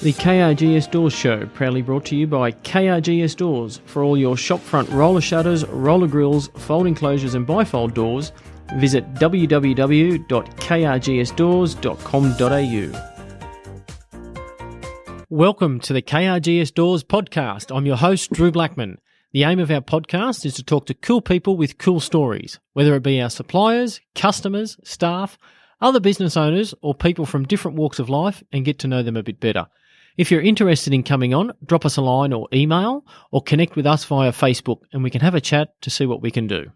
The KRGS Doors Show, proudly brought to you by KRGS Doors. For all your shopfront roller shutters, roller grills, folding closures and bifold doors, visit www.krgsdoors.com.au. Welcome to the KRGS Doors Podcast. I'm your host, Drew Blackman. The aim of our podcast is to talk to cool people with cool stories, whether it be our suppliers, customers, staff, other business owners, or people from different walks of life, and get to know them a bit better. If you're interested in coming on, drop us a line or email, or connect with us via Facebook, and we can have a chat to see what we can do.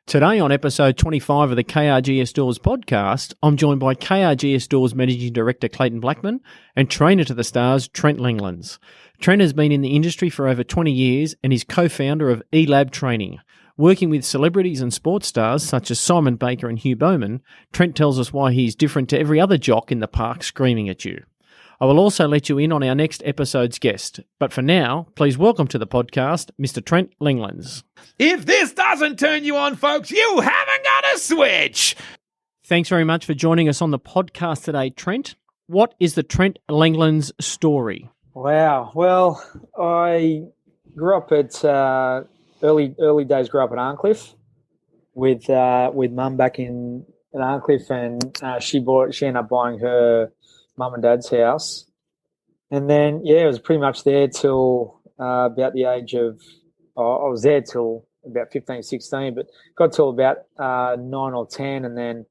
Today on episode 25 of the KRGS Doors podcast, I'm joined by KRGS Doors Managing Director Clayton Blackman and trainer to the Stars Trent Langlands. Trent has been in the industry for over 20 years and is co-founder of eLab Training. Working with celebrities and sports stars such as Simon Baker and Hugh Bowman, Trent tells us why he's different to every other jock in the park screaming at you. I will also let you in on our next episode's guest. But for now, please welcome to the podcast, Mr. Trent Linglings. If this doesn't turn you on, folks, you haven't got a switch. Thanks very much for joining us on the podcast today, Trent. What is the Trent Langlands story? Wow. Well, I grew up at early days. Grew up at Arncliffe with Mum back in Arncliffe, and she ended up buying her Mum and Dad's house, and then it was pretty much there till about the age of I was there till about 15, 16, but got till about 9 or 10, and then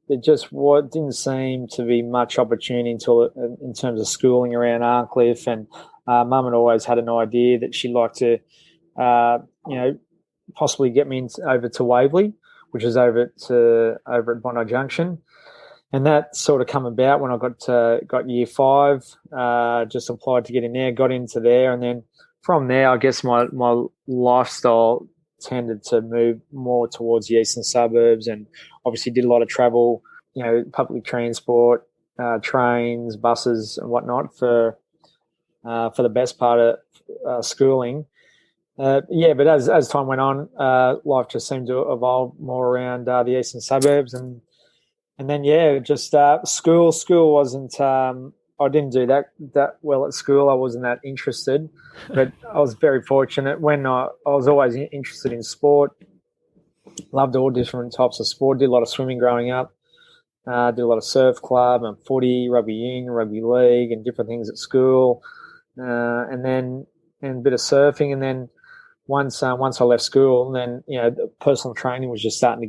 it just didn't seem to be much opportunity until in terms of schooling around Arncliffe, and Mum had always had an idea that she'd like to possibly get me over to Waverley, which is over at Bondi Junction. And that sort of come about when I got year 5, just applied to get in there, got into there. And then from there, I guess my lifestyle tended to move more towards the eastern suburbs, and obviously did a lot of travel, public transport, trains, buses and whatnot for the best part of schooling. But as time went on, life just seemed to evolve more around the eastern suburbs, and then just school. School wasn't. I didn't do that well at school. I wasn't that interested, but I was very fortunate when I was always interested in sport. Loved all different types of sport. Did a lot of swimming growing up. Did a lot of surf club and footy, rugby union, rugby league, and different things at school, and a bit of surfing, and then. Once I left school, and then the personal training was just starting to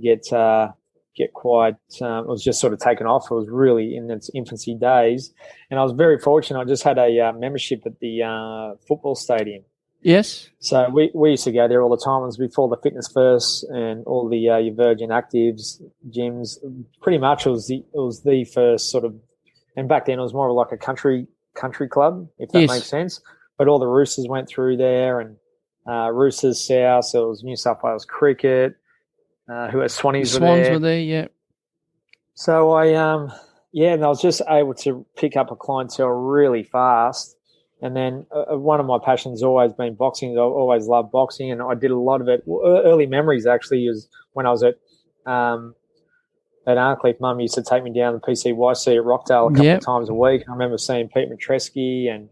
get quite. It was just sort of taken off. It was really in its infancy days, and I was very fortunate. I just had a membership at the football stadium. Yes. So we used to go there all the time. It was before the Fitness First and all the your Virgin Actives gyms. Pretty much, it was the first sort of. And back then, it was more like a country club, if that makes sense. But all the Roosters went through there, and. Roosters South, so it was New South Wales Cricket, who had Swans were there, yeah. So and I was just able to pick up a clientele really fast. And then one of my passions has always been boxing. I've always loved boxing, and I did a lot of it. Early memories actually is when I was at Arncliffe. Mum used to take me down to PCYC at Rockdale a couple of times a week. I remember seeing Pete Matreski and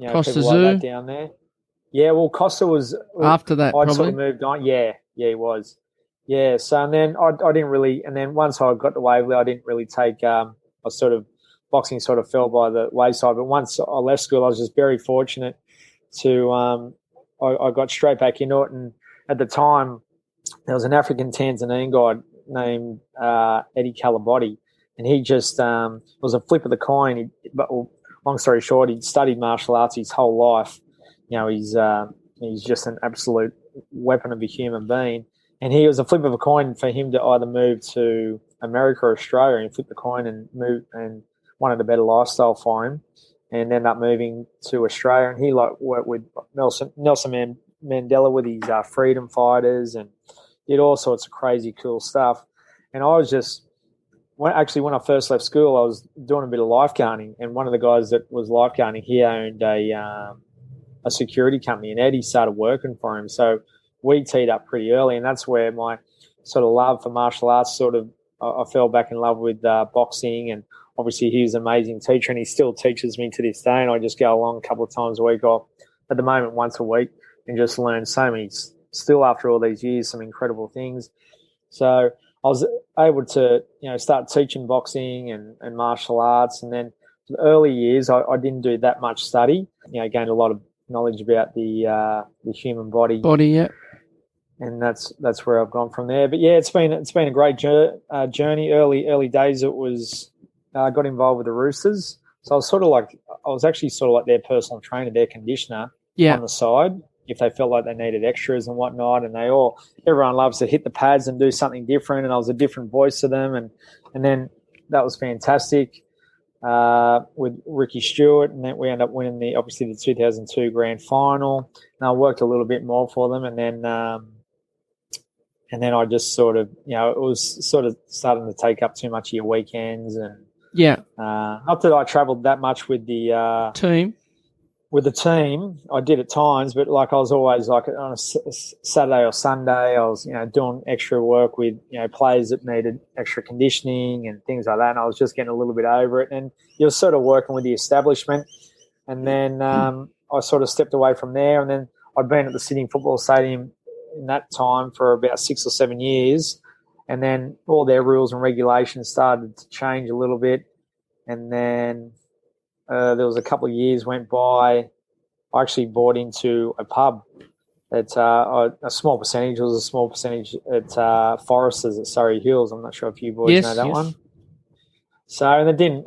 Costa people like that down there. Yeah, well, Costa was after that. I'd sort of moved on. Yeah, he was. Yeah, so and then I didn't really, and then once I got to Waverley, I didn't really take. Boxing sort of fell by the wayside. But once I left school, I was just very fortunate to. I got straight back into it, and at the time, there was an African Tanzanian guy named Eddie Calabotti, and he just it was a flip of the coin. Long story short, he'd studied martial arts his whole life. He's just an absolute weapon of a human being. And he was a flip of a coin for him to either move to America or Australia, and flip the coin and move, and wanted a better lifestyle for him, and ended up moving to Australia. And he worked with Nelson Mandela with his freedom fighters, and did all sorts of crazy cool stuff. And I was just when I first left school, I was doing a bit of lifeguarding, and one of the guys that was lifeguarding, he owned a security company, and Eddie started working for him. So we teed up pretty early, and that's where my sort of love for martial arts I fell back in love with boxing, and obviously he was an amazing teacher, and he still teaches me to this day, and I just go along a couple of times a week, or at the moment once a week, and just learn so many, still after all these years, some incredible things. So I was able to, start teaching boxing and martial arts. And then in the early years, I didn't do that much study. Gained a lot of knowledge about the human body. Yeah. And that's where I've gone from there. But yeah, it's been a great journey. Early days, it was got involved with the Roosters. So I was actually sort of like their personal trainer, their conditioner on the side, if they felt like they needed extras and whatnot. And everyone loves to hit the pads and do something different. And I was a different voice to them. And then that was fantastic with Ricky Stewart. And then we ended up winning the 2002 grand final. And I worked a little bit more for them. And then I just sort of, it was sort of starting to take up too much of your weekends. And not that I travelled that much with the team. With the team, I did at times, but I was always on a Saturday or Sunday, I was, doing extra work with, players that needed extra conditioning and things like that. And I was just getting a little bit over it. And you're sort of working with the establishment. And then I sort of stepped away from there. And then I'd been at the Sydney Football Stadium in that time for about 6 or 7 years. And then all their rules and regulations started to change a little bit. And then there was a couple of years went by. I actually bought into a pub at a small percentage. It was a small percentage at Foresters at Surrey Hills. I'm not sure if you boys know that one. So, and it didn't.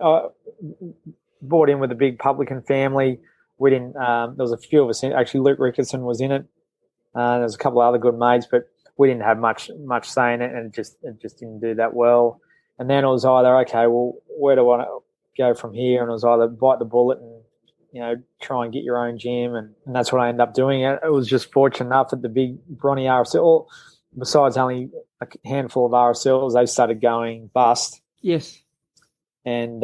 Bought in with a big publican family. We didn't. There was a few of us in. Actually, Luke Ricketson was in it. There was a couple of other good mates, but we didn't have much say in it, and it just didn't do that well. And then it was either, okay, well, where do I want to go from here? And it was either bite the bullet and try and get your own gym, and that's what I ended up doing. It was just fortunate enough that the big Bronny RSL, besides only a handful of RSLs, they started going bust. Yes. And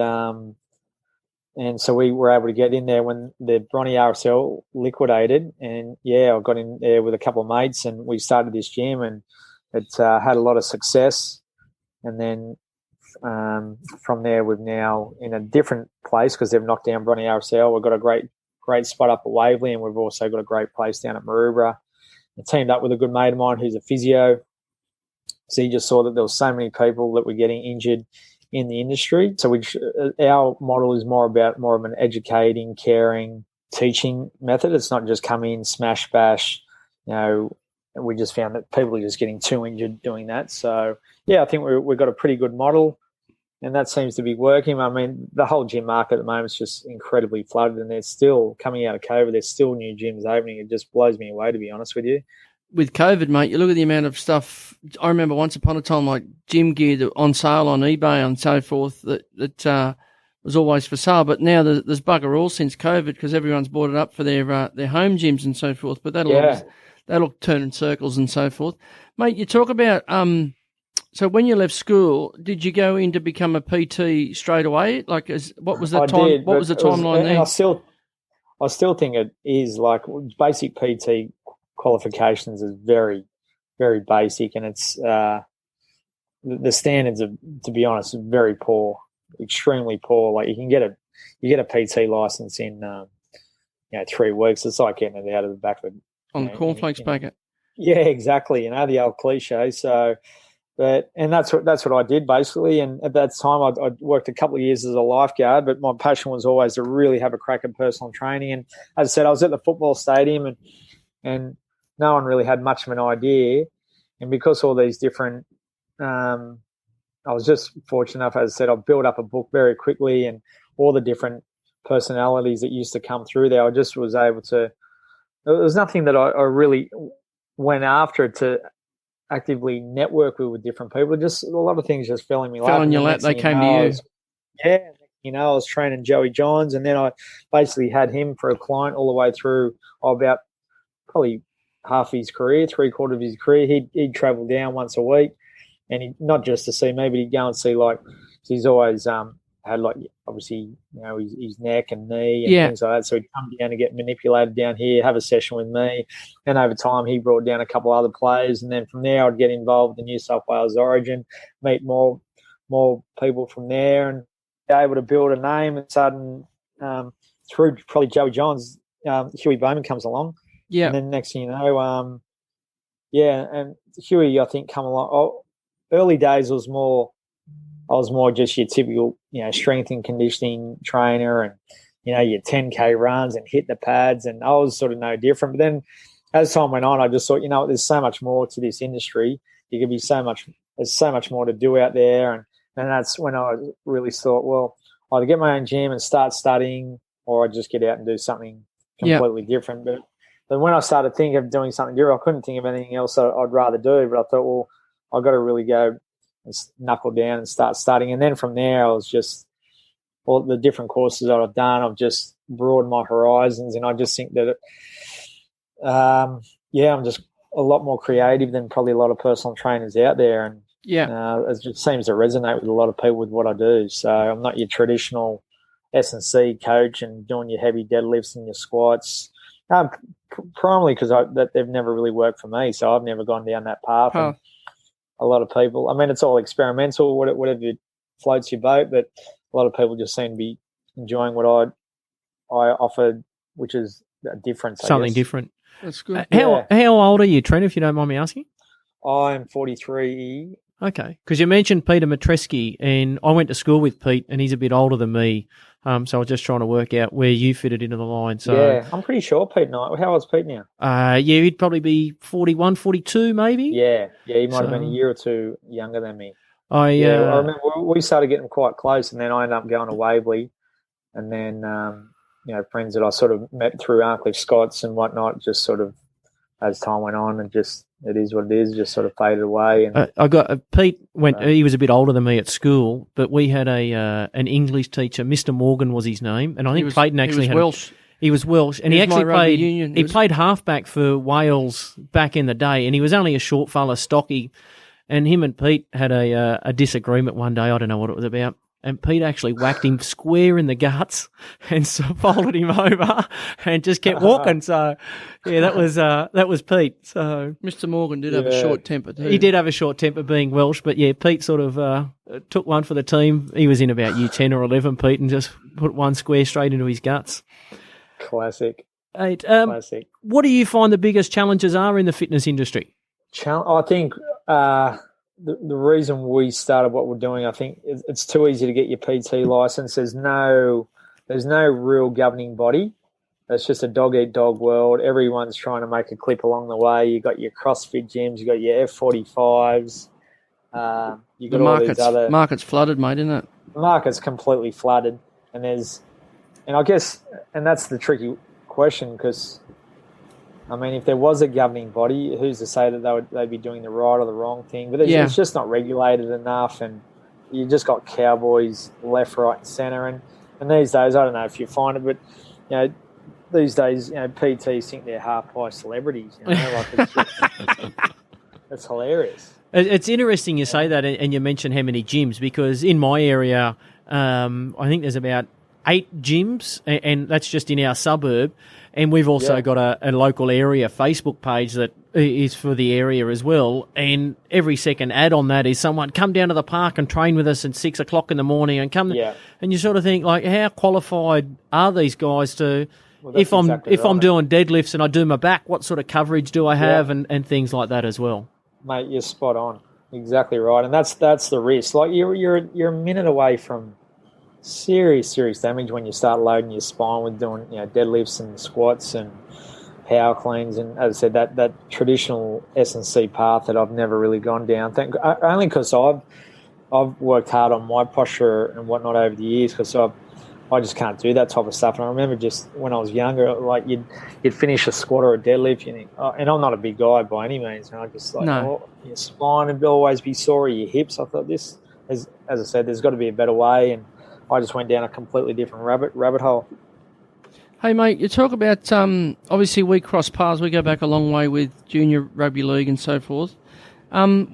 so we were able to get in there when the Bronny RSL liquidated, and I got in there with a couple of mates, and we started this gym, and it had a lot of success. And then from there, we've now in a different place because they've knocked down Bronny RSL. We've got a great spot up at Waverley, and we've also got a great place down at Maroubra. I teamed up with a good mate of mine who's a physio. So he just saw that there were so many people that were getting injured in the industry. So our model is more of an educating, caring, teaching method. It's not just come in, smash, bash. We just found that people are just getting too injured doing that. So, I think we've got a pretty good model, and that seems to be working. I mean, the whole gym market at the moment is just incredibly flooded, and there's still, coming out of COVID, there's still new gyms opening. It just blows me away, to be honest with you. With COVID, mate, you look at the amount of stuff. I remember once upon a time, like gym gear on sale on eBay and so forth that was always for sale. But now there's bugger all since COVID because everyone's bought it up for their home gyms and so forth. But that'll turn in circles and so forth. Mate, you talk about so when you left school, did you go in to become a PT straight away? Like, what was the time? What was the timeline there? I still think it is like basic PT qualifications is very, very basic, and it's the standards are, to be honest, very poor, extremely poor. Like you get a PT license in 3 weeks. It's like getting it out of the back of on the cornflakes packet. Yeah, exactly. The old cliche. So, and that's what I did basically. And at that time, I worked a couple of years as a lifeguard, but my passion was always to really have a crack at personal training. And as I said, I was at the football stadium, and no one really had much of an idea. And because all these different, I was just fortunate enough, as I said, I built up a book very quickly, and all the different personalities that used to come through there, I just was able to. There was nothing that I really went after to actively network with different people. Just a lot of things just fell in my lap. Fell in your lap, they came to you. I was training Joey Johns, and then I basically had him for a client all the way through about probably half his career, 3/4 of his career. He'd travel down once a week, and he not just to see me, but he'd go and see he's always had obviously his neck and knee and things like that. So he'd come down and get manipulated down here, have a session with me, and over time he brought down a couple other players, and then from there I'd get involved with the New South Wales Origin, meet more people from there, and able to build a name, and sudden through probably Joey Johns, Huey Bowman comes along. Yeah. And then next thing you know, and Huey, I think, come along. Early days I was more just your typical, strength and conditioning trainer, and your 10K runs and hit the pads, and I was sort of no different. But then as time went on, I just thought, there's so much more to this industry. You could be there's so much more to do out there, and that's when I really thought, well, either get my own gym and start studying, or I just get out and do something completely different. But when I started thinking of doing something different, I couldn't think of anything else I'd rather do. But I thought, well, I've got to really go and knuckle down and start studying. And then from there, I was just all the different courses that I've done, I've just broadened my horizons. And I just think that, I'm just a lot more creative than probably a lot of personal trainers out there. And it just seems to resonate with a lot of people with what I do. So I'm not your traditional S&C coach and doing your heavy deadlifts and your squats. Primarily because that they've never really worked for me, so I've never gone down that path. Huh. And a lot of people, it's all experimental, whatever floats your boat, but a lot of people just seem to be enjoying what I offered, which is different. Something different. That's good. How old are you, Trent, if you don't mind me asking? I'm 43. Okay, because you mentioned Peter Matreski, and I went to school with Pete, and he's a bit older than me, so I was just trying to work out where you fitted into the line. So I'm pretty sure Pete How old's Pete now? He'd probably be 41, 42 maybe. Yeah, he might have been a year or two younger than me. I remember we started getting quite close, and then I ended up going to Waverley, and then friends that I sort of met through Arncliffe Scots and whatnot, just sort of as time went on, and just it is what it is, just sort of faded away. And I got Pete went. He was a bit older than me at school, but we had an English teacher, Mr. Morgan was his name, and I think Clayton actually had Welsh. He was Welsh, and he actually played. He played halfback for Wales back in the day, and he was only a short fella, stocky. And him and Pete had a disagreement one day. I don't know what it was about. And Pete actually whacked him square in the guts and so folded him over and just kept walking. So, that was Pete. So Mr. Morgan did have a short temper too. He did have a short temper being Welsh, but Pete sort of took one for the team. He was in about year 10 or 11, Pete, and just put one square straight into his guts. Classic. Classic. What do you find the biggest challenges are in the fitness industry? I think the reason we started what we're doing, I think it's too easy to get your PT license. There's no real governing body. It's just a dog-eat-dog world. Everyone's trying to make a clip along the way. You've got your CrossFit gyms. You've got your F45s. You've got all these other... market's flooded, mate, isn't it? The market's completely flooded. And that's the tricky question because... if there was a governing body, who's to say that they'd be doing the right or the wrong thing? But it's just not regulated enough, and you just got cowboys left, right, and centre. And these days, I don't know if you find it, but these days, PTs think they're half-price celebrities. It's hilarious. It's interesting you say that, and you mention how many gyms, because in my area, I think there's about 8 gyms, and that's just in our suburb. And we've also got a local area Facebook page that is for the area as well. And every second ad on that is someone come down to the park and train with us at 6 o'clock in the morning and come. Yeah. And you sort of think, like, how qualified are these guys to? Well, if I'm doing deadlifts and I do my back, what sort of coverage do I have and things like that as well? Mate, you're spot on. Exactly right. And that's the risk. Like you're a minute away from serious damage when you start loading your spine with doing deadlifts and squats and power cleans, and as I said, that traditional S&C path that I've never really gone down. Only because I've worked hard on my posture and whatnot over the years, because I just can't do that type of stuff. And I remember just when I was younger, like you'd finish a squat or a deadlift, and I'm not a big guy by any means, and I just your spine would always be sore, your hips. I thought as I said, there's got to be a better way, and I just went down a completely different rabbit hole. Hey, mate, you talk about, obviously we cross paths. We go back a long way with junior rugby league and so forth. To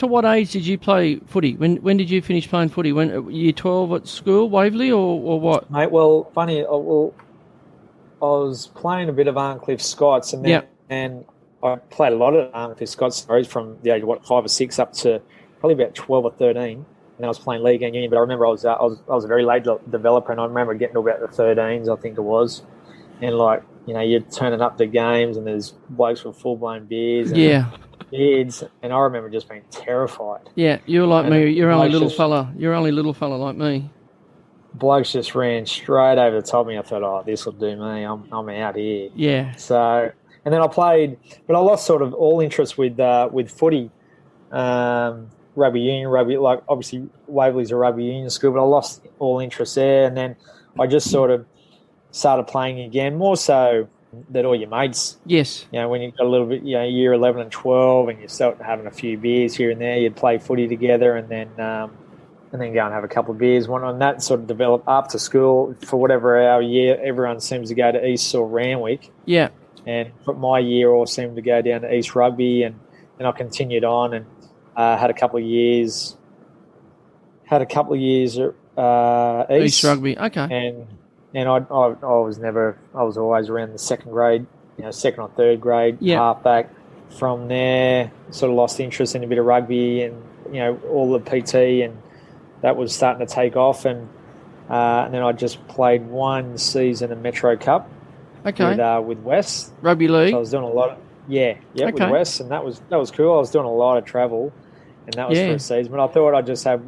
what age did you play footy? When did you finish playing footy? When year 12 at school, Waverley, or what? Mate, well, funny, I was playing a bit of Arncliffe Scots, and I played a lot of Arncliffe Scots from the age of 5 or 6 up to probably about 12 or 13. then I was playing league and union. But I remember I was a very late developer, and I remember getting to about the 13s, I think it was, and like, you know, you're turning up to games and there's blokes with full blown beards and beards, and I remember just being terrified. Yeah, you're like me. You're only little fella. You're only little fella like me. Blokes just ran straight over the top of me. I thought, oh, this will do me. I'm out here. Yeah. So, and then I played, but I lost sort of all interest with footy, rugby union, like obviously Waverley's a rugby union school, but I lost all interest there. And then I just sort of started playing again, more so that all your mates. Yes. You know, when you've got a little bit, you know, year 11 and 12 and you start having a few beers here and there, you'd play footy together and then go and have a couple of beers. And that sort of developed after school. For whatever our year, everyone seems to go to East or Randwick. Yeah. And for my year, all seemed to go down to East Rugby, and I continued on and had a couple of years. East Rugby, okay. And I was always around the second grade, you know, second or third grade, halfback. From there, sort of lost interest in a bit of rugby and, you know, all the PT, and that was starting to take off. And then I just played one season of Metro Cup. Okay. With West Rugby League. So I was doing a lot of with West, and that was cool. I was doing a lot of travel, and that was for a season. But I thought I'd just have,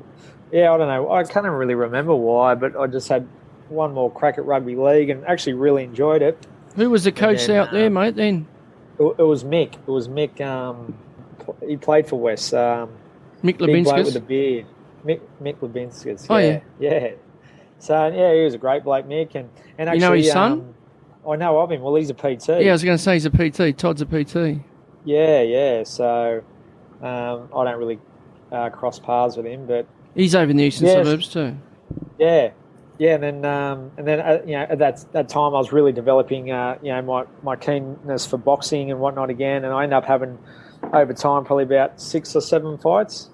I don't know, I can't really remember why, but I just had one more crack at Rugby League and actually really enjoyed it. Who was the coach out there, mate? Then it was Mick. It was Mick. He played for West. Mick Lebinskas with the beard. Mick Lebinskas. Oh yeah. So he was a great bloke, Mick, and actually, you know his son. I know of him. Well, he's a PT. Yeah, I was going to say he's a PT. Todd's a PT. Yeah. So I don't really cross paths with him, but he's over in the eastern suburbs too. Yeah. And then you know, at that time I was really developing you know, my keenness for boxing and whatnot again, and I ended up having over time probably about 6 or 7 fights.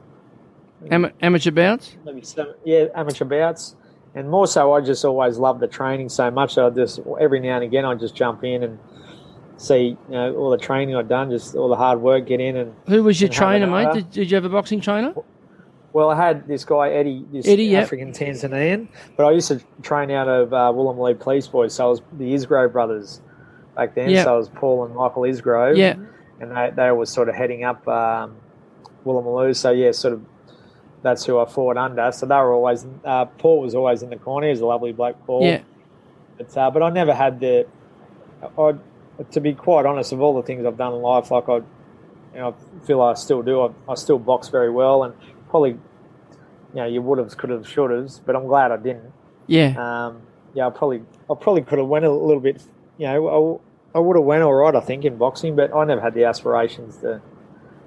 Amateur bouts. Maybe 7. Yeah, amateur bouts. And more so, I just always loved the training so much that I just, every now and again, I'd just jump in and see, you know, all the training I'd done, just all the hard work, get in. And who was your trainer, mate? Did you have a boxing trainer? Well, I had this guy, Eddie, African Tanzanian, but I used to train out of Woolloomooloo Police Boys, so I was the Isgrove brothers back then, so I was Paul and Michael Isgrove, and they were sort of heading up Woolloomooloo, so sort of that's who I fought under. So they were always Paul was always in the corner. He was a lovely bloke, Paul. Yeah. But I never had to be quite honest, of all the things I've done in life, like I feel I still do. I still box very well, and probably, you know, you would have, could have, should have, but I'm glad I didn't. Yeah. I probably could have went a little bit. You know, I would have went all right, I think, in boxing, but I never had the aspirations to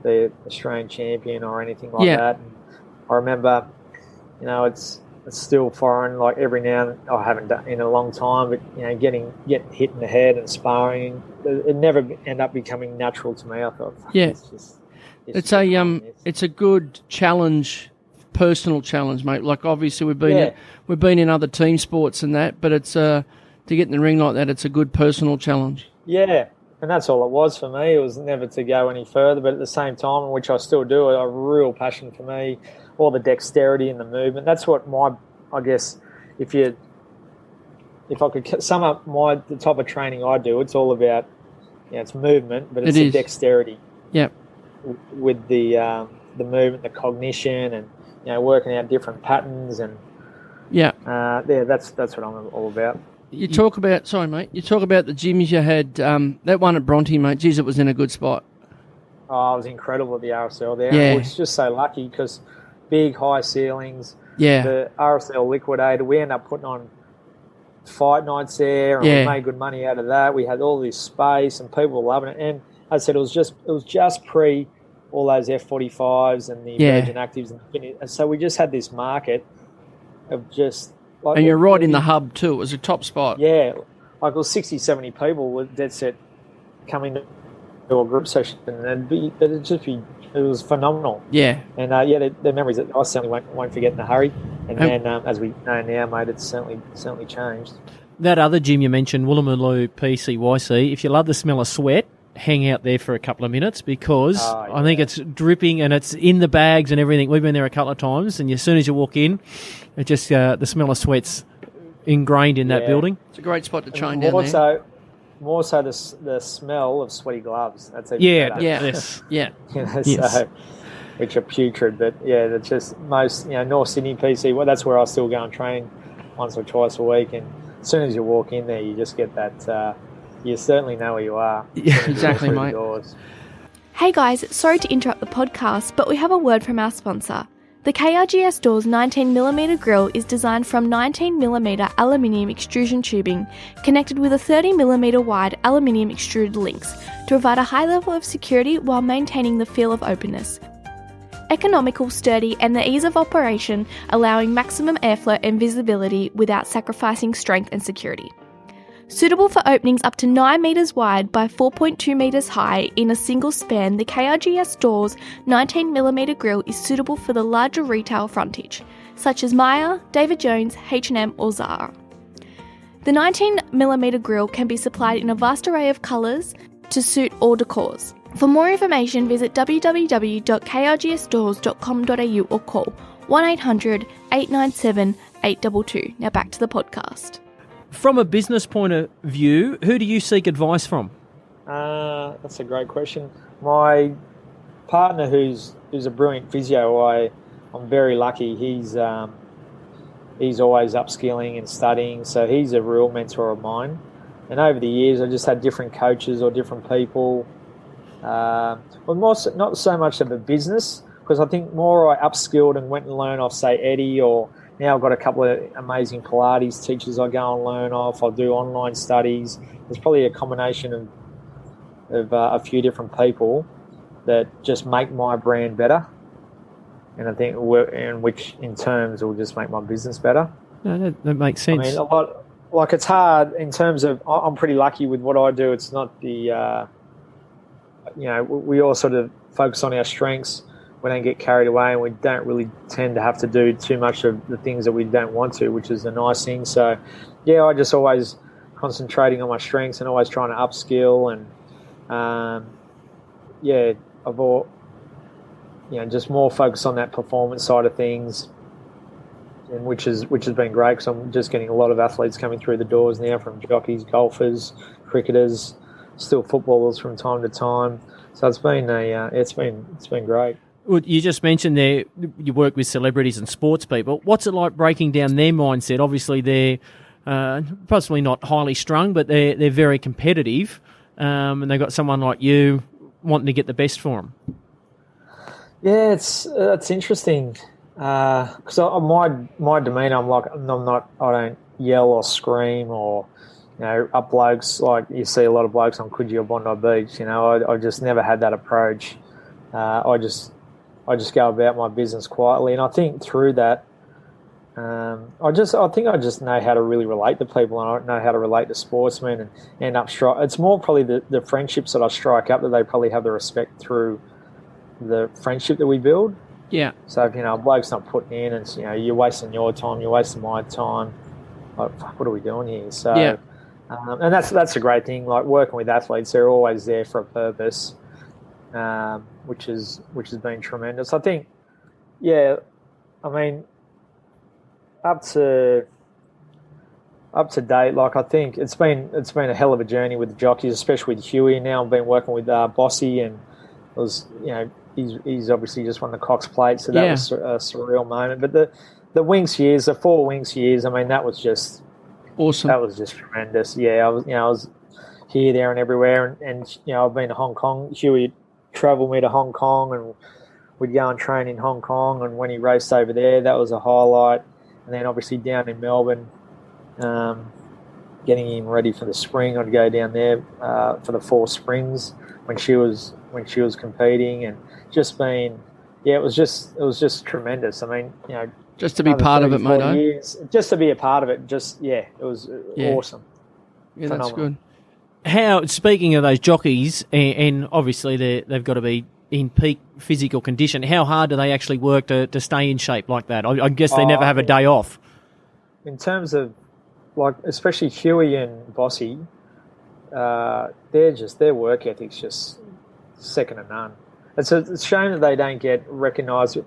be Australian champion or anything like that. And I remember, you know, it's still foreign. Like every now and I haven't done in a long time, but you know, getting hit in the head and sparring, it never ended up becoming natural to me. I thought, it's a good challenge, personal challenge, mate. Like obviously we've been in other team sports and that, but it's to get in the ring like that, it's a good personal challenge. Yeah. And that's all it was for me. It was never to go any further, but at the same time, which I still do, a real passion for me, all the dexterity and the movement. That's what I guess, if I could sum up the type of training I do, it's all about, you know, it's movement, but it's the dexterity. Yep. With the movement, the cognition, and, you know, working out different patterns, and that's what I'm all about. You talk about the gyms you had. That one at Bronte, mate. Geez, it was in a good spot. Oh, it was incredible at the RSL there. Yeah. I was just so lucky because big, high ceilings. Yeah. The RSL liquidated. We ended up putting on fight nights there, and we made good money out of that. We had all this space, and people were loving it. And as I said, it was just pre all those F45s and the Virgin Actives, and so we just had this market of just. Like, and you're right in the hub too. It was a top spot. Yeah, like it was 60, 70 people with dead set coming to a group session, and it was phenomenal. Yeah, and the memories that I certainly won't forget in a hurry. And then, as we know now, mate, it's certainly changed. That other gym you mentioned, Woolloomooloo PCYC. If you love the smell of sweat, hang out there for a couple of minutes because Oh, I think it's dripping and it's in the bags and everything. We've been there a couple of times, and as soon as you walk in, it just the smell of sweat's ingrained in that Yeah. building. It's a great spot to train down there. More so the smell of sweaty gloves. That's even Yeah, better. Yeah, Yes. yeah. You know, Yes. so, which are putrid. But yeah, that's just most, North Sydney PC. Well, that's where I still go and train once or twice a week. And as soon as you walk in there, you just get that. You certainly know where you are. Yeah, as soon as you walk exactly, through the mate. doors. Hey guys, sorry to interrupt the podcast, but we have a word from our sponsor. The KRGS Doors 19mm grille is designed from 19mm aluminium extrusion tubing, connected with a 30mm wide aluminium extruded links to provide a high level of security while maintaining the feel of openness. Economical, sturdy, and the ease of operation, allowing maximum airflow and visibility without sacrificing strength and security. Suitable for openings up to 9 metres wide by 4.2 metres high in a single span, the KRGS Doors 19mm grille is suitable for the larger retail frontage, such as Myer, David Jones, H&M or Zara. The 19mm grille can be supplied in a vast array of colours to suit all decors. For more information, visit www.krgsdoors.com.au or call 1800 897 822. Now back to the podcast. From a business point of view, who do you seek advice from? That's a great question. My partner, who's a brilliant physio, I'm very lucky. He's always upskilling and studying, so he's a real mentor of mine. And over the years, I just had different coaches or different people. But not so much of a business, because I think more I upskilled and went and learned off, say, Eddie, or now I've got a couple of amazing Pilates teachers I go and learn off. I'll do online studies. There's probably a combination of a few different people that just make my brand better, and I think which in terms will just make my business better. No, that makes sense. I mean, it's hard in terms of, I'm pretty lucky with what I do. It's not the, we all sort of focus on our strengths. We don't get carried away, and we don't really tend to have to do too much of the things that we don't want to, which is a nice thing. So, yeah, I just always concentrating on my strengths and always trying to upskill, and just more focus on that performance side of things, and which has been great, because I'm just getting a lot of athletes coming through the doors now, from jockeys, golfers, cricketers, still footballers from time to time. So it's been it's been great. Well, you just mentioned there you work with celebrities and sports people. What's it like breaking down their mindset? Obviously, they're possibly not highly strung, but they're very competitive, and they've got someone like you wanting to get the best for them. Yeah, it's interesting, because my demeanour, I don't yell or scream or up blokes like you see a lot of blokes on Coogee or Bondi Beach. I just never had that approach. I just go about my business quietly, and I think through that, I think I just know how to really relate to people, and I know how to relate to sportsmen, and end up it's more probably the friendships that I strike up that they probably have the respect through the friendship that we build. Yeah. So if a bloke's not putting in, and you're wasting your time, you're wasting my time. Like, fuck, what are we doing here? So, yeah. And that's a great thing. Like working with athletes, they're always there for a purpose. Which has been tremendous. I think, up to date, like I think it's been a hell of a journey with the jockeys, especially with Huey. Now I've been working with Bossy, and it was he's obviously just won the Cox Plate, so that was a surreal moment. But the Winx years, the 4 Winx years, that was just awesome. That was just tremendous. Yeah, I was here, there, and everywhere, and I've been to Hong Kong. Huey travel me to Hong Kong, and we'd go and train in Hong Kong, and when he raced over there, that was a highlight. And then obviously down in Melbourne, getting him ready for the spring, I'd go down there for the 4 Springs when she was competing, and just been it was just tremendous. Just to be part of it, mate. Just to be a part of it, it was awesome. Yeah, phenomenal. That's good. How, speaking of those jockeys, and obviously they've got to be in peak physical condition, how hard do they actually work to stay in shape like that? I guess they never have a day off. In terms of, like, especially Huey and Bossy, their work ethic's just second to none. It's a shame that they don't get recognised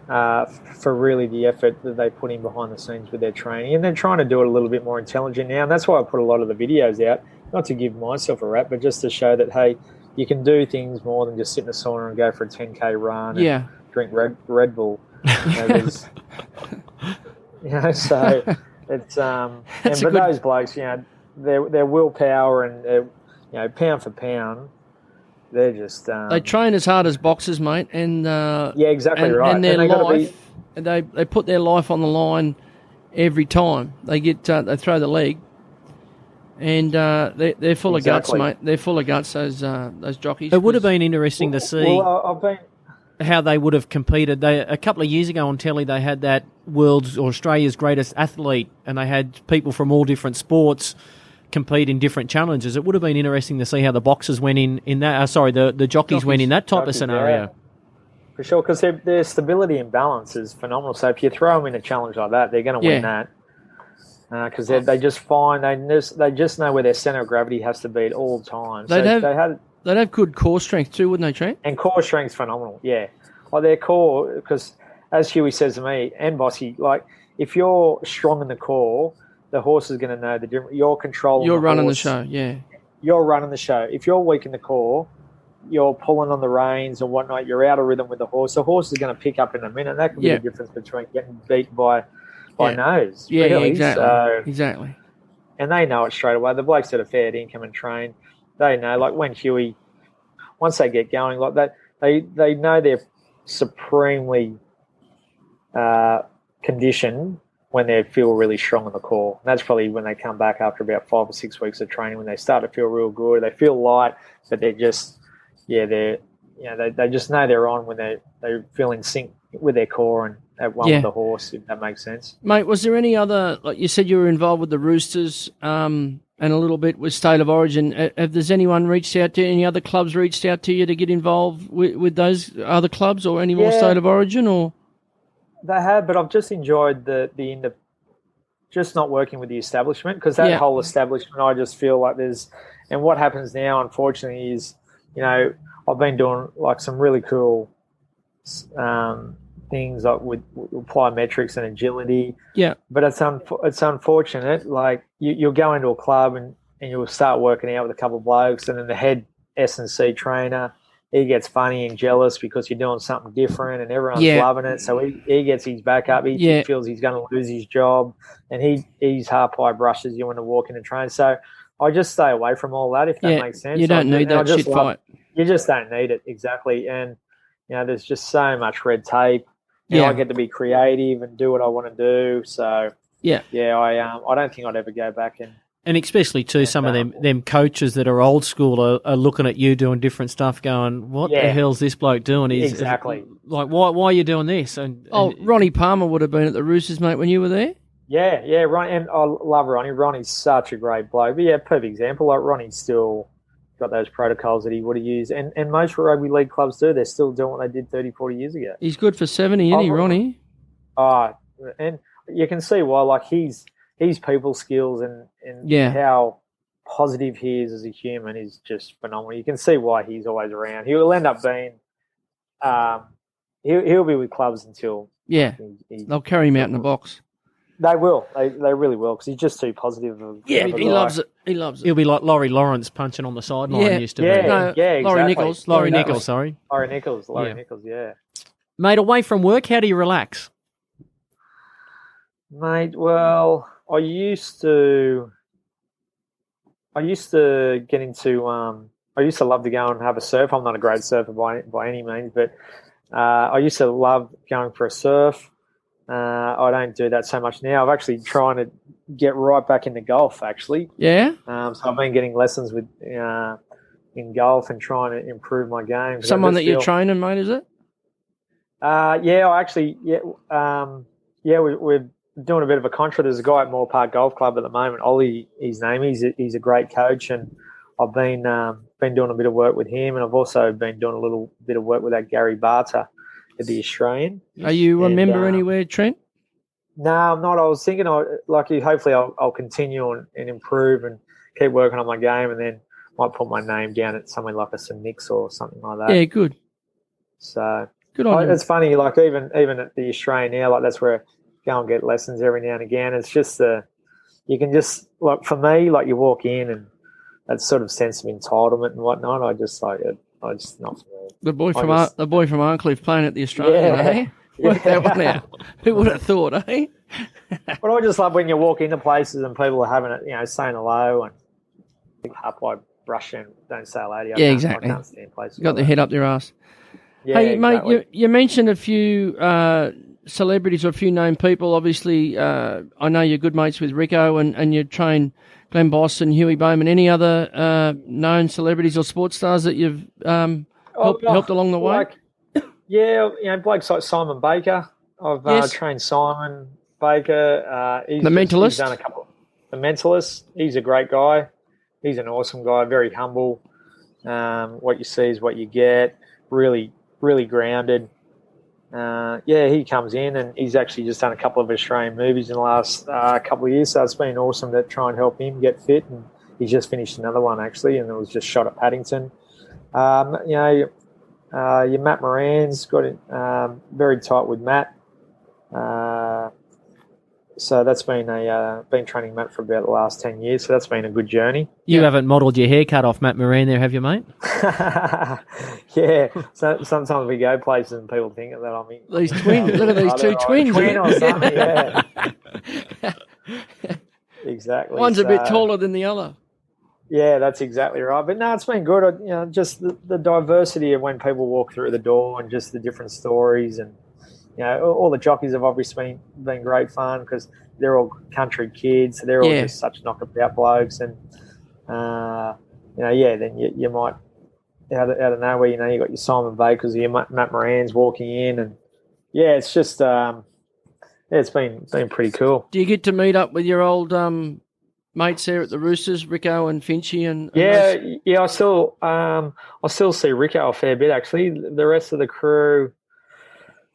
for really the effort that they put in behind the scenes with their training, and they're trying to do it a little bit more intelligent now, and that's why I put a lot of the videos out, not to give myself a rap, but just to show that, hey, you can do things more than just sit in a sauna and go for a 10K run and drink Red Bull. So it's but those blokes, their willpower and pound for pound, they're just they train as hard as boxers, mate, and exactly right. And their life, they put their life on the line every time they they throw the leg, and they're full of guts, mate. They're full of guts. Those jockeys. It would have been interesting to see how they would have competed. A couple of years ago on telly, they had that world's or Australia's greatest athlete, and they had people from all different sports compete in different challenges. It would have been interesting to see how the boxers went in that. The jockeys went in that type of scenario. Yeah. For sure, because their stability and balance is phenomenal. So if you throw them in a challenge like that, they're going to win that. Because they just know where their centre of gravity has to be at all times. They'd have good core strength too, wouldn't they, Trent? And core strength's phenomenal, yeah. Like their core, because as Huey says to me, and Bossy, like if you're strong in the core, the horse is going to know the difference. You're controlling You're the running horse. the show, yeah. You're running the show. If you're weak in the core, you're pulling on the reins and whatnot, you're out of rhythm with the horse. The horse is going to pick up in a minute. That could be the difference between getting beat by nose. Yeah, really. exactly. So, exactly. And they know it straight away. The blokes that are fair income and train, they know. Like when Huey, once they get going like that, they know they're supremely conditioned when they feel really strong in the core. And that's probably when they come back after about 5 or 6 weeks of training, when they start to feel real good. They feel light, but they're just, they just know they're on when they feel in sync with their core and at one with the horse, if that makes sense. Mate, was there any other, like you said, you were involved with the Roosters and a little bit with State of Origin. Has anyone reached out to you, any other clubs reached out to you to get involved with those other clubs or any more State of Origin or? They have, but I've just enjoyed the just not working with the establishment, because that whole establishment, I just feel like and what happens now, unfortunately, is, I've been doing like some really cool things like with plyometrics and agility. Yeah. But it's unfortunate. Like you'll go into a club and you'll start working out with a couple of blokes, and then the head S&C trainer, he gets funny and jealous because you're doing something different and everyone's loving it. So he gets his back up. He feels he's going to lose his job, and he's half-eye brushes you when to walk in and train. So I just stay away from all that, if that makes sense. You don't need that shit fight. You just don't need it, exactly. And, there's just so much red tape. I get to be creative and do what I want to do. So, I don't think I'd ever go back and especially too, some of them coaches that are old school are looking at you doing different stuff, going, "What the hell's this bloke doing?" Exactly. Like, why are you doing this? And Ronnie Palmer would have been at the Roosters, mate, when you were there. Yeah, Ronnie, and I love Ronnie. Ronnie's such a great bloke. But perfect example. Like Ronnie's still got those protocols that he would have used, and most rugby league clubs do. They're still doing what they did 30, 40 years ago. He's good for 70, isn't he, Ronnie? And you can see why. Like his people skills and how positive he is as a human is just phenomenal. You can see why he's always around. He will end up being he'll be with clubs until they'll carry him out in a box. They will. They really will, because he's just too positive. He loves it. He loves it. He'll be like Laurie Lawrence punching on the sideline used to be. Exactly. Laurie Nichols. Laurie Nichols, sorry. Laurie Nichols, yeah. Mate, away from work, how do you relax? Mate, well, I used to get into I used to love to go and have a surf. I'm not a great surfer by any means, but I used to love going for a surf. I don't do that so much now. I'm actually trying to get right back into golf, actually. Yeah? So I've been getting lessons with in golf and trying to improve my game. Someone that you're training, mate, is it? We're doing a bit of a contract. There's a guy at Moore Park Golf Club at the moment, Ollie, his name. He's a great coach, and I've been doing a bit of work with him, and I've also been doing a little bit of work with that Gary Barter at the Australian. Are you a member anywhere, Trent? No, I'm not. I was thinking, hopefully I'll continue and improve and keep working on my game, and then might put my name down at somewhere like a St. Nick's or something like that. Yeah, good. So Good on you. it's funny, like even at the Australian now, like that's where I go and get lessons every now and again. It's just you can just, like, for me, like, you walk in and that sort of sense of entitlement and whatnot. I just not for me. The boy from Arncliffe playing at the Australian, eh? Work that one out. Who would have thought, eh? But I just love when you walk into places and people are having it, saying hello and up, I brush and don't say hello to you. Exactly. I can't stand places. Got their head up their ass. Yeah, hey, exactly. mate, you mentioned a few celebrities or a few known people. Obviously, I know you're good mates with Rico and you train Glenn Boss and Hughie Bowman. Any other known celebrities or sports stars that you've helped along the way? Blokes like Simon Baker. I've trained Simon Baker. He's done a couple. The Mentalist. He's a great guy. He's an awesome guy. Very humble. What you see is what you get. Really, really grounded. He comes in and he's actually just done a couple of Australian movies in the last couple of years. So it's been awesome to try and help him get fit. And he's just finished another one actually, and it was just shot at Paddington. Your Matt Moran's got it very tight with Matt. So that's been been training Matt for about the last 10 years. So that's been a good journey. You haven't modelled your haircut off Matt Moran there, have you, mate? Yeah. So sometimes we go places and people think that I'm these twins. Look at these two twins. Twin or something. Yeah. Exactly. One's a bit taller than the other. Yeah, that's exactly right. But no, it's been good. Just the diversity of when people walk through the door and just the different stories, and all the jockeys have obviously been great fun because they're all country kids. So they're all just such knockabout blokes, and then you might out of nowhere, you got your Simon Bakers, your Matt Moran's walking in, and it's just it's been pretty cool. Do you get to meet up with your old mates there at the Roosters, Rico and Finchy and I still see Rico a fair bit actually. The rest of the crew,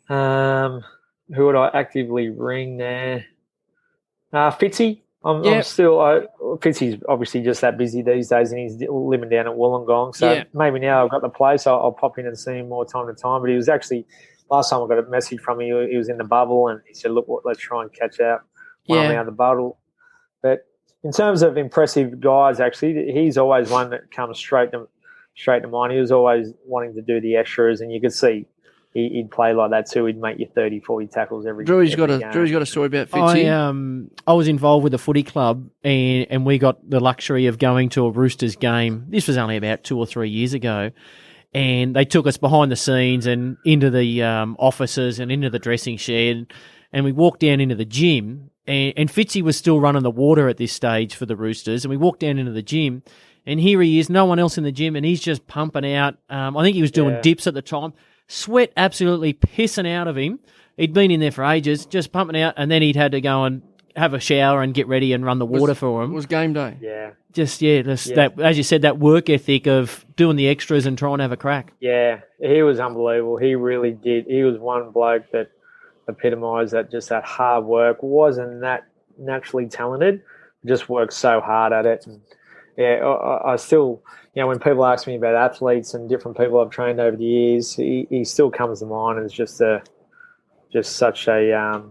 who would I actively ring there? Fitzy. I'm still Fitzy's obviously just that busy these days, and he's living down at Wollongong. So maybe now I've got the place, I'll pop in and see him more time to time. But he was actually, last time I got a message from him, he was in the bubble, and he said, "Look, let's try and catch out when I'm out of the bubble." But in terms of impressive guys, actually, he's always one that comes straight to mind. He was always wanting to do the extras, and you could see he'd play like that too. He'd make you 30, 40 tackles every game. Drew's got a story about Fitzy. I was involved with a footy club, and we got the luxury of going to a Roosters game. This was only about 2 or 3 years ago. And they took us behind the scenes and into the offices and into the dressing shed. And we walked down into the gym, and Fitzy was still running the water at this stage for the Roosters. And we walked down into the gym, and here he is, no one else in the gym, and he's just pumping out. I think he was doing dips at the time. Sweat absolutely pissing out of him. He'd been in there for ages, just pumping out, and then he'd had to go and have a shower and get ready and run the water for him. It was game day. Yeah. That, as you said, that work ethic of doing the extras and trying to have a crack. Yeah, he was unbelievable. He really did. He was one bloke that epitomised that hard work. Wasn't that naturally talented, just worked so hard at it. And I still, when people ask me about athletes and different people I've trained over the years, he still comes to mind as just such a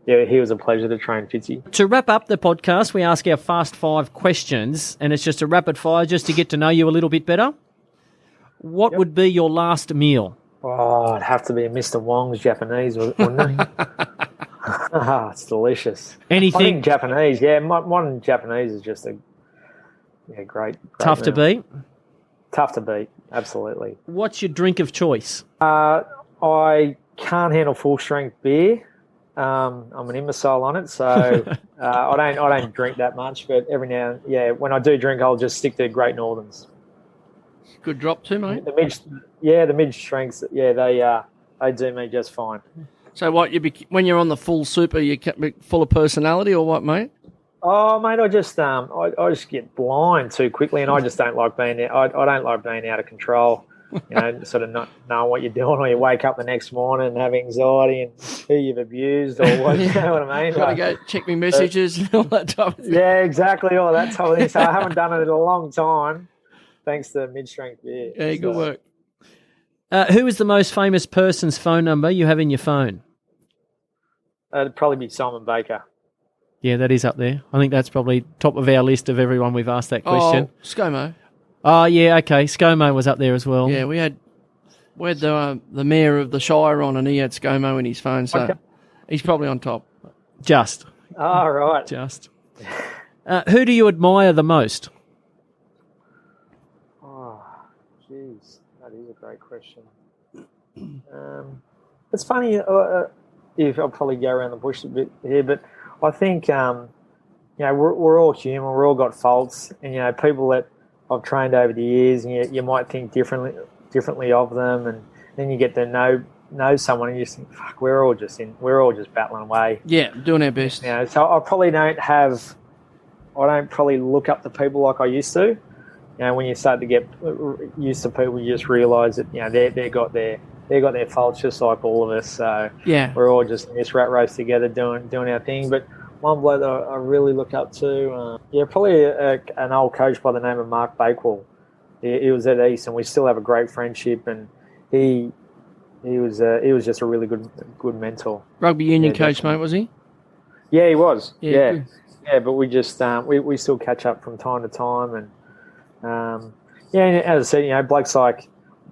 he was a pleasure to train Fitzy. To wrap up the podcast, we ask our fast 5 questions, and it's just a rapid fire just to get to know you a little bit better. What would be your last meal? Oh, it'd have to be a Mr. Wong's Japanese, wouldn't it? It's delicious. Anything? I think Japanese, modern Japanese is just a great tough meal. to beat? Tough to beat, absolutely. What's your drink of choice? I can't handle full-strength beer. I'm an imbecile on it, so I don't drink that much. But every now and when I do drink, I'll just stick to Great Northerns. Good drop too, mate. The mid strengths, they do me just fine. So what when you're on the full super, you full of personality, or what, mate? Oh, mate, I just get blind too quickly, and I just don't like being. I don't like being out of control. Sort of not knowing what you're doing, or you wake up the next morning and have anxiety and who you've abused or what, you know what I mean? Got to go check my messages and all that type of thing. Yeah, exactly, all that type of thing. So I haven't done it in a long time, thanks to mid-strength beer. Yeah, good work. Who is the most famous person's phone number you have in your phone? It'd probably be Simon Baker. Yeah, that is up there. I think that's probably top of our list of everyone we've asked that question. Oh, ScoMo. Oh, yeah, okay. ScoMo was up there as well. Yeah, we had the mayor of the Shire on, and he had ScoMo in his phone, so he's probably on top. Just. Oh, right. Just. Who do you admire the most? Oh, jeez. That is a great question. It's funny, I'll probably go around the bush a bit here, but I think, we're all human. We're all got faults, and, people that I've trained over the years, and you might think differently of them, and then you get to know someone, and you just think, fuck, we're all just battling away. Yeah, doing our best. So I probably don't probably look up to people like I used to. When you start to get used to people, you just realise that they got their faults just like all of us. So yeah, we're all just in this rat race together doing our thing. But one bloke that I really look up to, probably an old coach by the name of Mark Bakewell. He was at East, and we still have a great friendship. And he was just a really good mentor. Rugby union coach, mate, was he? Yeah, he was. Yeah. But we just we still catch up from time to time, and and as I said, blokes like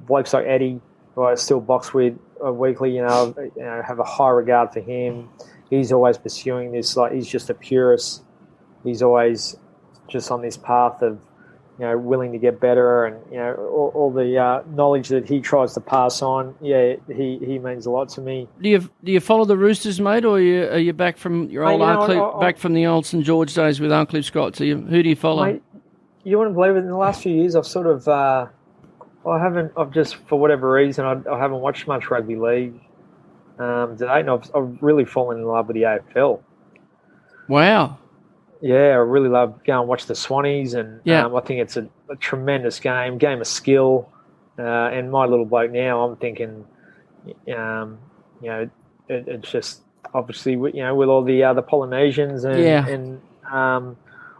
Eddie, who I still box with weekly. Have a high regard for him. He's always pursuing this, like he's just a purist. He's always just on this path of, willing to get better, and all the knowledge that he tries to pass on. Yeah, he means a lot to me. Do you follow the Roosters, mate, or are you back from your old back from the old St George days with Uncle Scott? So who do you follow? Mate, you wouldn't believe it. In the last few years, I've sort of I've just, for whatever reason, I haven't watched much rugby league today, and I've really fallen in love with the AFL. Wow. Yeah, I really love going and watch the Swannies, and I think it's a tremendous game of skill. And my little bloke now, I'm thinking, it's just obviously with all the Polynesians and all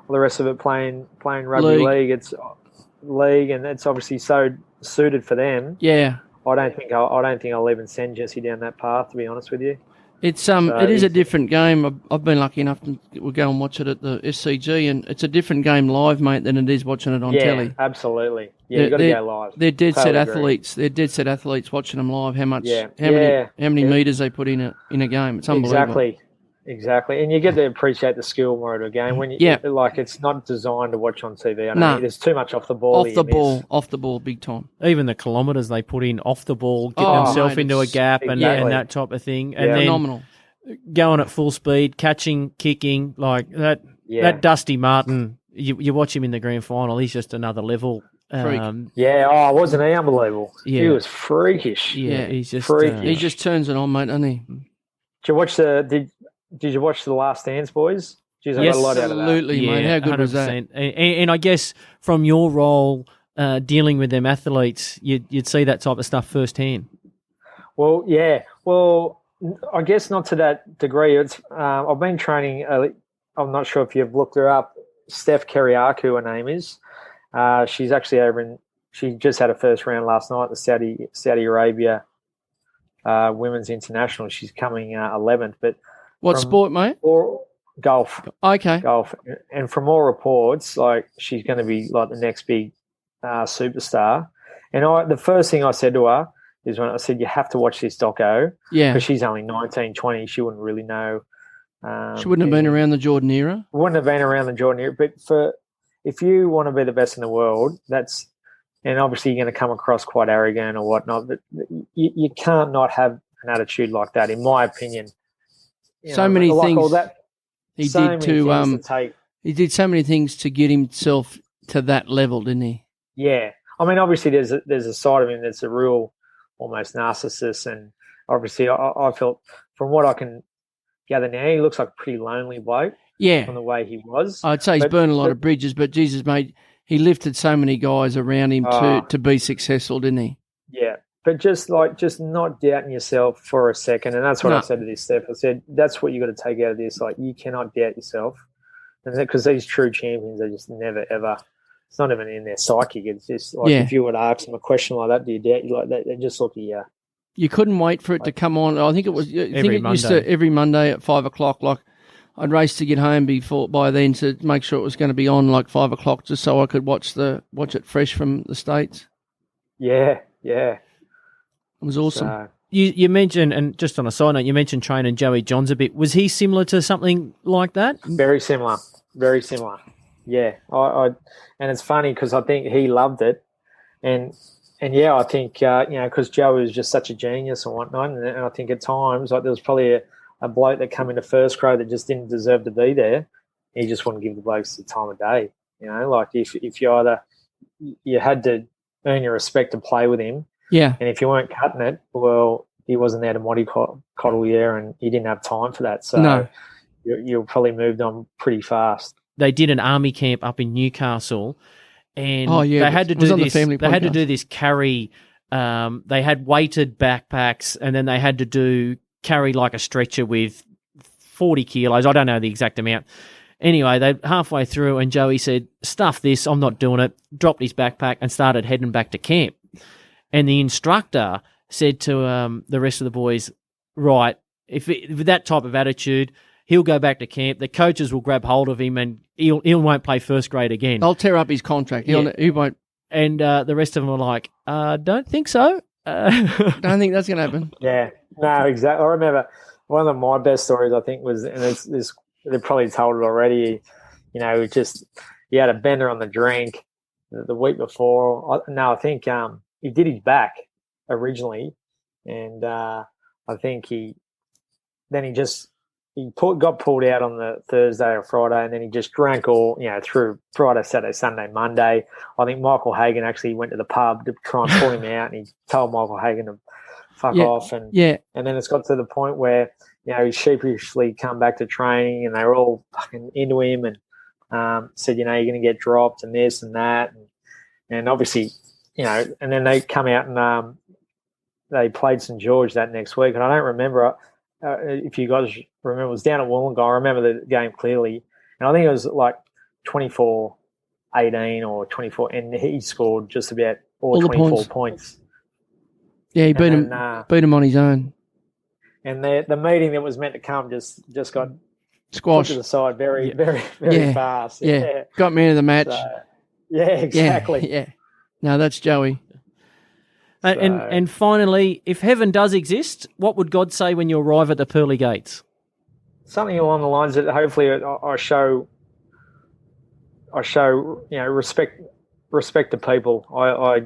the rest of it playing rugby league. It's league, and it's obviously so suited for them. Yeah, I don't think I'll even send Jesse down that path, to be honest with you. It's it is a different game. I've been lucky enough to go and watch it at the SCG, and it's a different game live, mate, than it is watching it on telly. Yeah, absolutely. Yeah, you got to go live. They're dead set athletes. They're dead set athletes watching them live. How many meters they put in a game? It's unbelievable. Exactly, and you get to appreciate the skill more of a game when it's not designed to watch on TV. There's too much off the ball. Off the ball, big time. Even the kilometres they put in off the ball, getting themselves into a gap and that type of thing, and then phenomenal. Going at full speed, catching, kicking like that. Yeah. That Dusty Martin, you watch him in the grand final. He's just another level. Wasn't he unbelievable? Yeah. He was freakish. Yeah, he's just freakish. He just turns it on, mate, doesn't he? Did you watch The Last Dance, boys? Jeez, I yes, got a lot out of that. Absolutely, mate. How good 100%. was that? And I guess from your role dealing with them athletes, you'd see that type of stuff firsthand. Well, yeah. Well, I guess not to that degree. It's I've been training. I'm not sure if you've looked her up. Steph Keriakou, her name is. She's actually she just had a first round last night at the Saudi Arabia Women's International. She's coming 11th. But what sport, mate? Golf. Okay. Golf. And from all reports, like she's going to be like the next big superstar. And the first thing I said to her is when I said, you have to watch this doco. Yeah. Because she's only 19, 20. She wouldn't really know. She wouldn't have been around the Jordan era? Wouldn't have been around the Jordan era. But if you want to be the best in the world, and obviously you're going to come across quite arrogant or whatnot, but you can't not have an attitude like that, in my opinion. Many things he did so many things to get himself to that level, didn't he? Yeah. I mean, obviously there's a side of him that's a real almost narcissist, and obviously I felt from what I can gather now, he looks like a pretty lonely bloke. Yeah. From the way he was. I'd say he's burned a lot of bridges, but Jesus, mate, he lifted so many guys around him to be successful, didn't he? but just not doubting yourself for a second. And that's what I said to this, Steph. I said, that's what you got to take out of this. Like, you cannot doubt yourself. And because these true champions, they just never, ever, it's not even in their psyche. It's just like, if you were to ask them a question like that, do you doubt you? Like, they just look at you. You couldn't wait for it to come on. I think it was, every Monday at 5 o'clock. Like, I'd race to get home by then to make sure it was going to be on like 5 o'clock, just so I could watch it fresh from the States. Yeah. It was awesome. So, You mentioned, and just on a side note, you mentioned training Joey Johns a bit. Was he similar to something like that? Very similar. Yeah. And it's funny because I think he loved it. And yeah, I think, because Joey was just such a genius and whatnot. And I think at times, like, there was probably a bloke that come into first grade that just didn't deserve to be there. He just wouldn't give the blokes the time of day. Like if you had to earn your respect to play with him. Yeah. And if you weren't cutting it, well, he wasn't there to mollycoddle you, and he didn't have time for that. So you probably moved on pretty fast. They did an army camp up in Newcastle, and they had to do this. They had to do this carry. They had weighted backpacks, and then they had to carry like a stretcher with 40 kilos. I don't know the exact amount. Anyway, they halfway through, and Joey said, "Stuff this, I'm not doing it." Dropped his backpack and started heading back to camp. And the instructor said to the rest of the boys, "Right, with that type of attitude, he'll go back to camp. The coaches will grab hold of him, and he won't play first grade again. They'll tear up his contract. He won't." And the rest of them were like, "Don't think so." Don't think that's going to happen. Yeah, no, exactly. I remember one of my best stories, I think, was, and this they've probably told it already. He had a bender on the drink the week before. I think he did his back originally, and I think got pulled out on the Thursday or Friday, and then he just drank all through Friday, Saturday, Sunday, Monday. I think Michael Hagan actually went to the pub to try and pull him out, and he told Michael Hagan to fuck off, and then it's got to the point where he sheepishly come back to training, and they were all fucking into him, and said, you're going to get dropped and this and that, and obviously, and then they come out and they played St George that next week, and I don't remember if you guys remember, it was down at Wollongong. I remember the game clearly, and I think it was like 24-18 or 24, and he scored just about all 24 points. Yeah, he beat him on his own. And the meeting that was meant to come just got squashed put to the side very fast. Yeah, got me into the match. So, yeah, exactly. Yeah. No, that's Joey. And finally, if heaven does exist, what would God say when you arrive at the pearly gates? Something along the lines that hopefully I show respect to people. I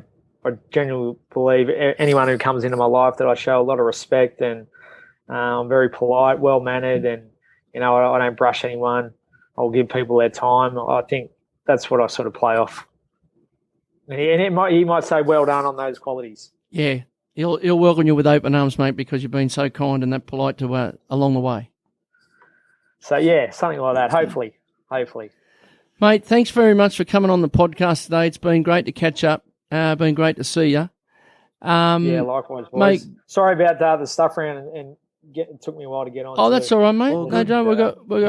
genuinely believe anyone who comes into my life that I show a lot of respect, and I'm very polite, well mannered, and I don't brush anyone. I'll give people their time. I think that's what I sort of play off. And he might say, well done on those qualities. Yeah, he'll welcome you with open arms, mate, because you've been so kind and that polite to along the way. So, yeah, something like that, hopefully. Mate, thanks very much for coming on the podcast today. It's been great to catch up. Been great to see you. Yeah, likewise, boys. Mate, sorry about the stuff around and it took me a while to get on. Oh, that's all right, mate. No, don't. We've got we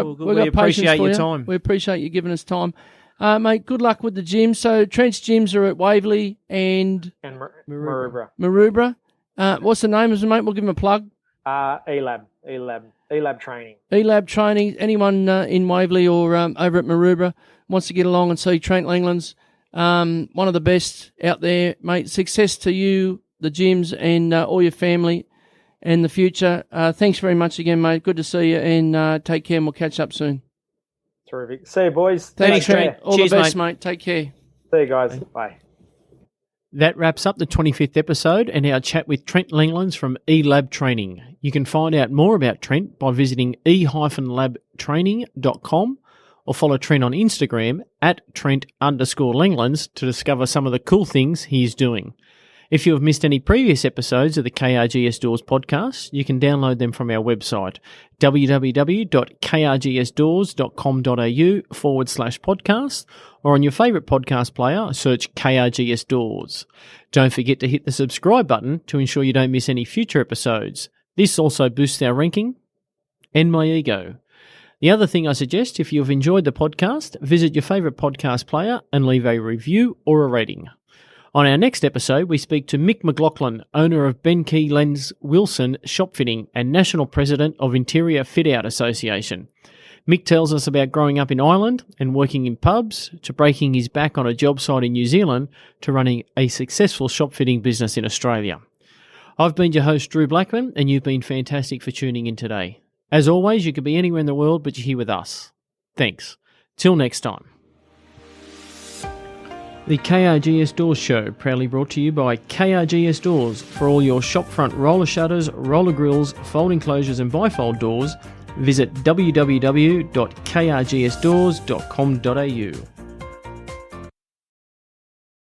appreciate your time. We appreciate you giving us time. Mate, good luck with the gym. So Trent's gyms are at Waverley and Maroubra. What's the name of it, mate? We'll give him a plug. E-Lab training. E-Lab training. Anyone in Waverley or over at Maroubra wants to get along and see Trent Langlands, one of the best out there, mate. Success to you, the gyms, and all your family and the future. Thanks very much again, mate. Good to see you, and take care, and we'll catch up soon. Terrific. See you, boys. Thanks, Trent. All the best, mate. Take care. See you guys. Bye. That wraps up the 25th episode and our chat with Trent Linglings from E-Lab Training. You can find out more about Trent by visiting e-labtraining.com or follow Trent on Instagram at Trent_Langlands to discover some of the cool things he is doing. If you have missed any previous episodes of the KRGS Doors podcast, you can download them from our website, www.krgsdoors.com.au/podcast, or on your favourite podcast player, search KRGS Doors. Don't forget to hit the subscribe button to ensure you don't miss any future episodes. This also boosts our ranking and my ego. The other thing I suggest, if you've enjoyed the podcast, visit your favourite podcast player and leave a review or a rating. On our next episode, we speak to Mick McLaughlin, owner of Ben Key Lens Wilson Shop Fitting and National President of Interior Fit Out Association. Mick tells us about growing up in Ireland and working in pubs, to breaking his back on a job site in New Zealand, to running a successful shop fitting business in Australia. I've been your host, Drew Blackman, and you've been fantastic for tuning in today. As always, you could be anywhere in the world, but you're here with us. Thanks. Till next time. The KRGS Doors Show, proudly brought to you by KRGS Doors. For all your shopfront roller shutters, roller grills, folding closures and bifold doors, visit www.krgsdoors.com.au.